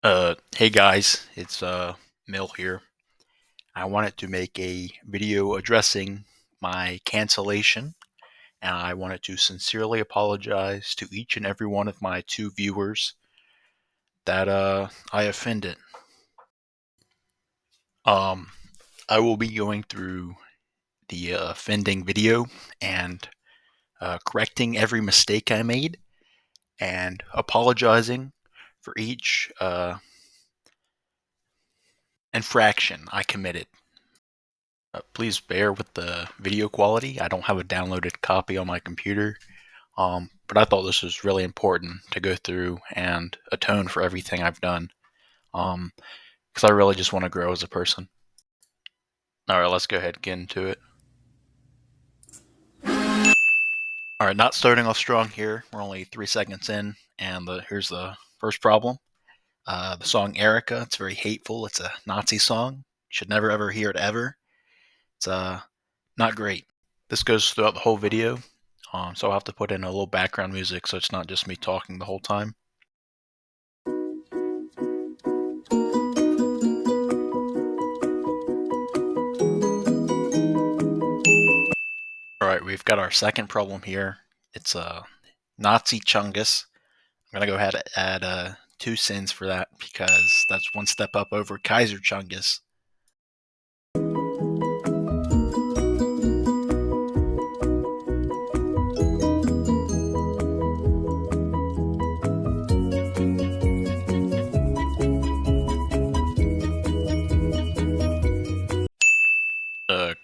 Hey guys, it's Mill here. I wanted to make a video addressing my cancellation, and I wanted to sincerely apologize to each and every one of my two viewers that I offended. Um, I will be going through the offending video and correcting every mistake I made and apologizing for each infraction I committed. Please bear with the video quality. I don't have a downloaded copy on my computer, but I thought this was really important to go through and atone for everything I've done, because I really just want to grow as a person. All right, let's go ahead and get into it. All right, not starting off strong here. We're only 3 seconds in, and here's the first problem. The song Erica, it's very hateful. It's a Nazi song. You should never ever hear it ever. It's not great. This goes throughout the whole video, so I'll have to put in a little background music so it's not just me talking the whole time. Alright, we've got our second problem here. It's Nazi Chungus. I'm going to go ahead and add 2 sins for that because that's one step up over Kaiser Chungus.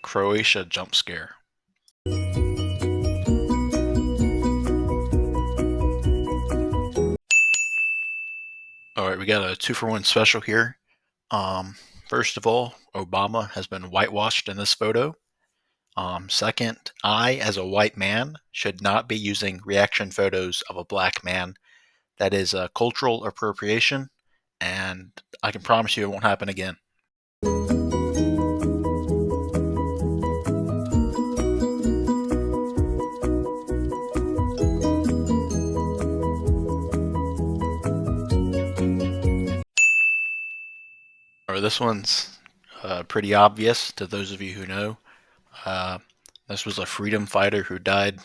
Croatia jump scare. Alright, we got a 2-for-1 special here. First of all, Obama has been whitewashed in this photo. Second, I, as a white man, should not be using reaction photos of a black man. That is cultural appropriation, and I can promise you it won't happen again. This one's pretty obvious to those of you who know. This was a freedom fighter who died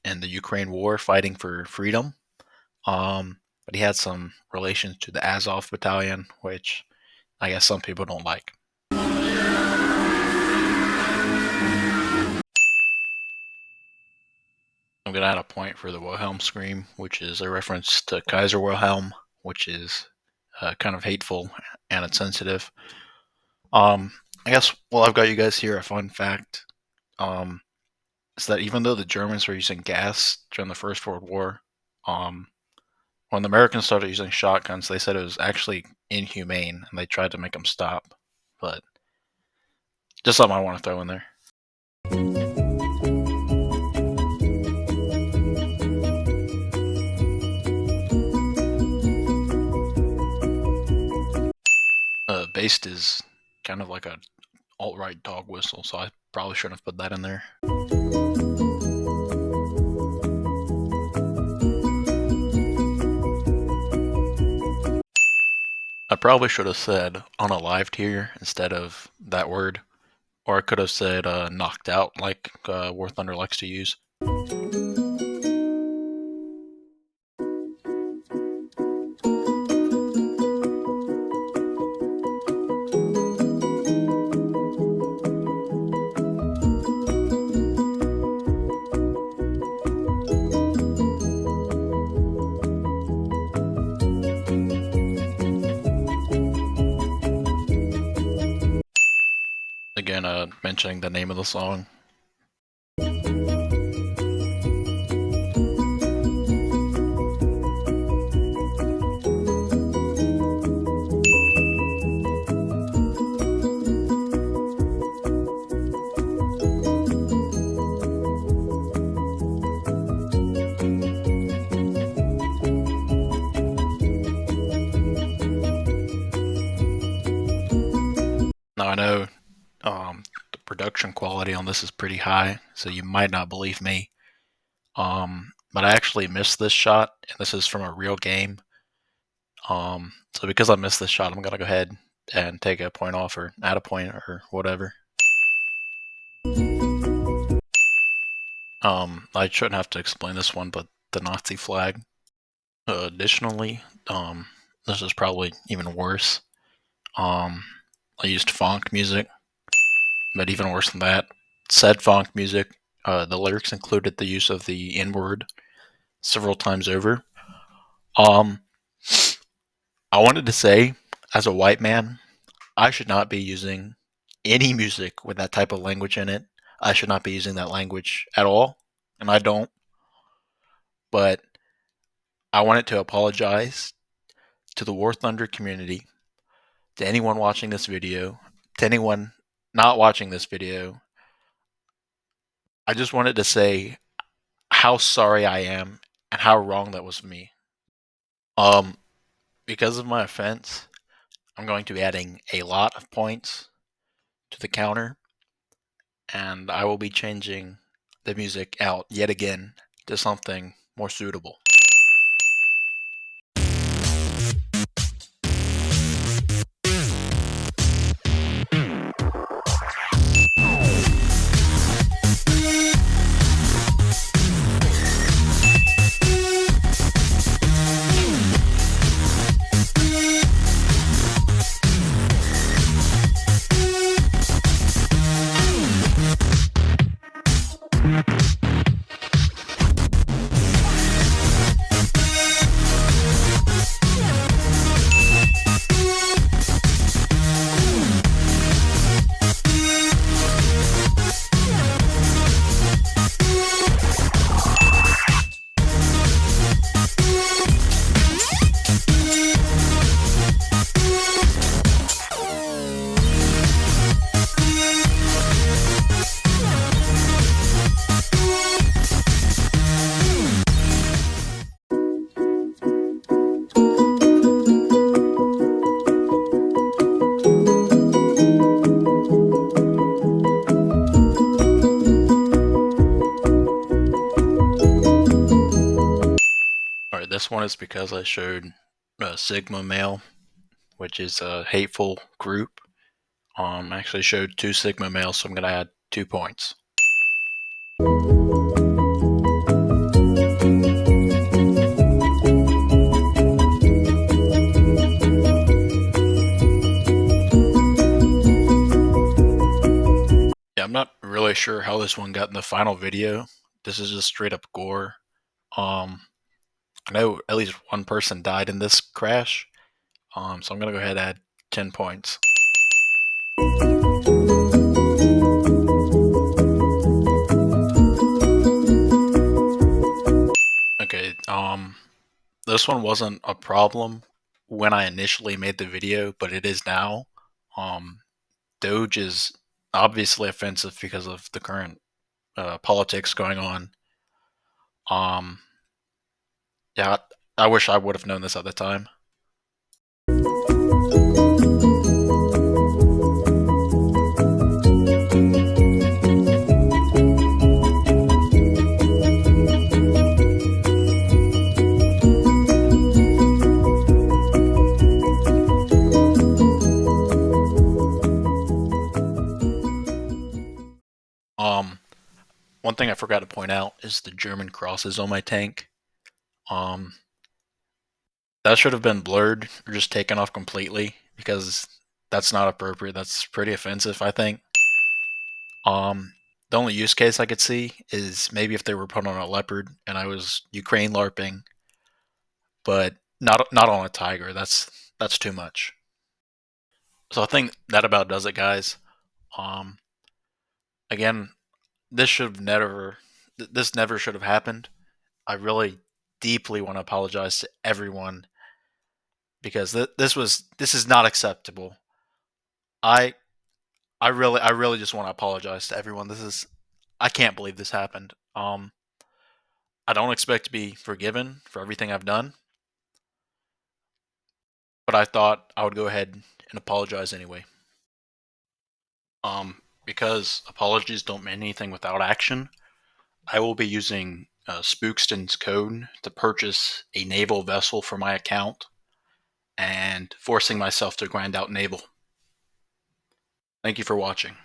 in the Ukraine war fighting for freedom. But he had some relations to the Azov battalion, which I guess some people don't like. I'm going to add a point for the Wilhelm scream, which is a reference to Kaiser Wilhelm, which is kind of hateful and insensitive. I guess while I've got you guys here, a fun fact is that even though the Germans were using gas during the First World War, when the Americans started using shotguns, they said it was actually inhumane, and they tried to make them stop. But just something I want to throw in there. Based is kind of like a alt-right dog whistle, so I probably shouldn't have put that in there. I probably should have said unalived here instead of that word, or I could have said knocked out like War Thunder likes to use. Again, mentioning the name of the song. Now I know the production quality on this is pretty high, so you might not believe me. But I actually missed this shot, and this is from a real game. So because I missed this shot, I'm gonna go ahead and take a point off or add a point or whatever. I shouldn't have to explain this one, but the Nazi flag. Additionally, this is probably even worse. I used funk music, but even worse than that, said funk music. The lyrics included the use of the N word several times over. Um, I wanted to say, as a white man, I should not be using any music with that type of language in it. I should not be using that language at all, and I don't. But I wanted to apologize to the War Thunder community, to anyone watching this video, to anyone not watching this video. I just wanted to say how sorry I am and how wrong that was of me. Um, because of my offense, I'm going to be adding a lot of points to the counter, and I will be changing the music out yet again to something more suitable. Alright, this one is because I showed Sigma Male, which is a hateful group. I actually showed 2 Sigma Males, so I'm going to add 2 points. Yeah, I'm not really sure how this one got in the final video. This is just straight up gore. I know at least one person died in this crash. So I'm gonna go ahead and add 10 points. Okay, this one wasn't a problem when I initially made the video, but it is now. Doge is obviously offensive because of the current politics going on. Yeah, I wish I would have known this at the time. One thing I forgot to point out is the German crosses on my tank. That should have been blurred or just taken off completely because that's not appropriate. That's pretty offensive, I think. The only use case I could see is maybe if they were put on a leopard and I was Ukraine LARPing, but not on a tiger. That's too much. So I think that about does it, guys. Again, this never should have happened. I really deeply want to apologize to everyone because this is not acceptable. I I really just want to apologize to everyone. I can't believe this happened. I don't expect to be forgiven for everything I've done, but I thought I would go ahead and apologize anyway. Because apologies don't mean anything without action, I will be using Spookston's code to purchase a naval vessel for my account. and forcing myself to grind out Naval. Thank you for watching.